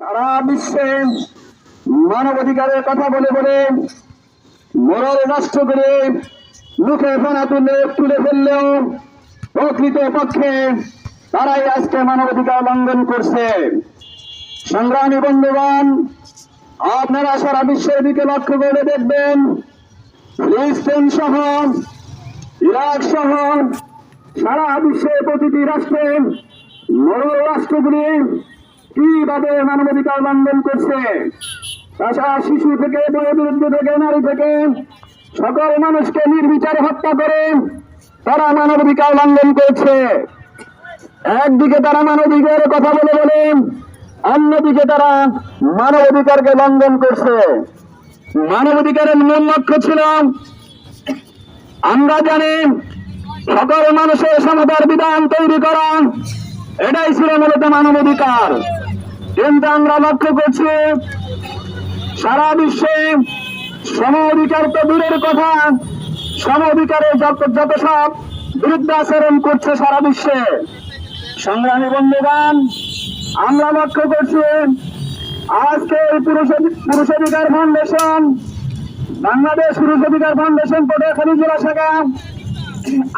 সারা বিশ্বে মানবাধিকারের কথা বলে বলে মোরাল রাষ্ট্র করে মুখে ফেনা তুলে ফেললেও প্রকৃত পক্ষে তারাই আজকে মানবাধিকার লঙ্ঘন করছে। সংগ্রামী বন্ধুগণ, আপনারা সারা বিশ্বের দিকে লক্ষ্য করে দেখবেন, ফিলিস্তিন সহ ইরাক সহ সারা বিশ্বের প্রতিটি রাষ্ট্রে মোরাল রাষ্ট্রগুলি কিভাবে মানবাধিকার লঙ্ঘন করছে। তাছাড়া শিশু থেকে বয়োবৃদ্ধ থেকে নারী থেকে সকল মানুষকে নির্বিচারে হত্যা করে তারা মানবাধিকার লঙ্ঘন করছে। একদিকে তারা মানবাধিকারের কথা বলে বলে অন্যদিকে তারা মানবাধিকারকে লঙ্ঘন করছে। মানবাধিকারের মূল লক্ষ্য ছিল, আমরা জানি, সকল মানুষের সমতার বিধান তৈরি করা, এটাই ছিল মূলত মানবাধিকার। কিন্তু আমরা লক্ষ্য করছি সারা বিশ্বে সম অধিকার তো দূরের কথা, সম অধিকারের যত সব বিরুদ্ধাচরণ করছে সারা বিশ্বে। সংগ্রামী বন্ধুগণ, আমরা লক্ষ্য করছি আজকে পুরুষ অধিকার ফাউন্ডেশন, বাংলাদেশ পুরুষ অধিকার ফাউন্ডেশন পটুয়াখালী জেলা শাখা,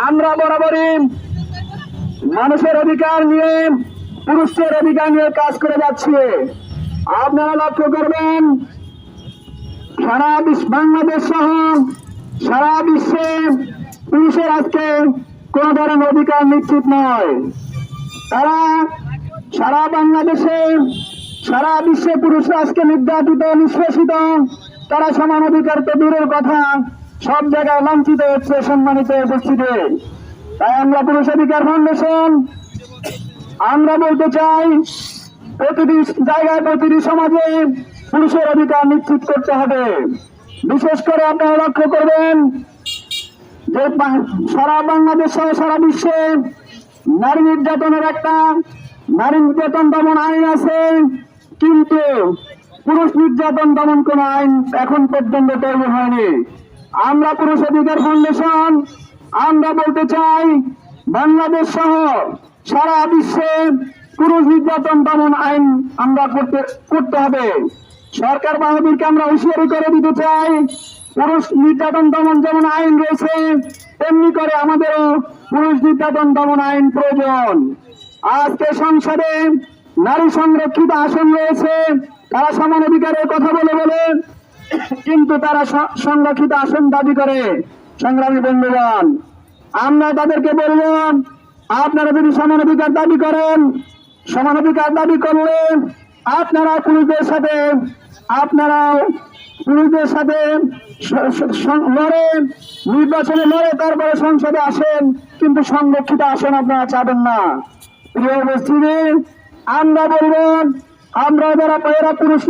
আমরা বরাবরই মানুষের অধিকার নিয়ে, পুরুষের অধিকার নিয়ে কাজ করে যাচ্ছি। আপনারা লক্ষ্য করবেন সারা বাংলাদেশ সহ সারা বিশ্বে পুরুষের আজকে কোন ধরনের অধিকার নিশ্চিত নয়। তারা সারা বাংলাদেশে সারা বিশ্বে পুরুষরা আজকে নির্যাতিত, নিষ্পেষিত, তারা সমান অধিকার তো দূরের কথা, সব জায়গায় লাঞ্ছিত হচ্ছে সম্মানিত উপস্থিতি। তাই আমরা পুরুষ অধিকার ফাউন্ডেশন আমরা বলতে চাই, প্রতিটি জায়গায় প্রতিটি সমাজে পুরুষের অধিকার নিশ্চিত করতে হবে। বিশেষ করে আপনারা লক্ষ্য করবেন যে সারা বাংলাদেশ সহ সারা বিশ্বে নারী নির্যাতনের একটা নারী নির্যাতন দমন আইন আছে, কিন্তু পুরুষ নির্যাতন দমন কোন আইন এখন পর্যন্ত তৈরি হয়নি। আমরা পুরুষ অধিকার ফাউন্ডেশন আমরা বলতে চাই, বাংলাদেশ সহ সারা বিশ্বে পুরুষ নির্যাতন দমন আইন আমরা করতে হবে। সরকার বাহাদুরকে আমরা হুঁশিয়ারি করে দিতে চাই, পুরুষ নির্যাতন দমন যেমন আইন রয়েছে তেমনি করে আমাদেরও পুরুষ নির্যাতন দমন আইন প্রয়োজন। আজকে সংসদে নারী সংরক্ষিত আসন রয়েছে, তারা সমান অধিকারের কথা বলে বলে কিন্তু তারা সংরক্ষিত আসন দাবি করে। সংগ্রামী বন্ধুগণ, আমরা তাদেরকে বলব, আপনারা যদি সমান অধিকার দাবি করেন, সমান অধিকার দাবি করলে আপনারা পুরুষদের সাথে লড়ে, নির্বাচনে লড়ে, তারপরে সংসদে আসেন, কিন্তু সংরক্ষিত আসন আপনারা চাবেন না। প্রিয় উপস্থিতি, আমরা বলব, আমরা যারা পুরুষ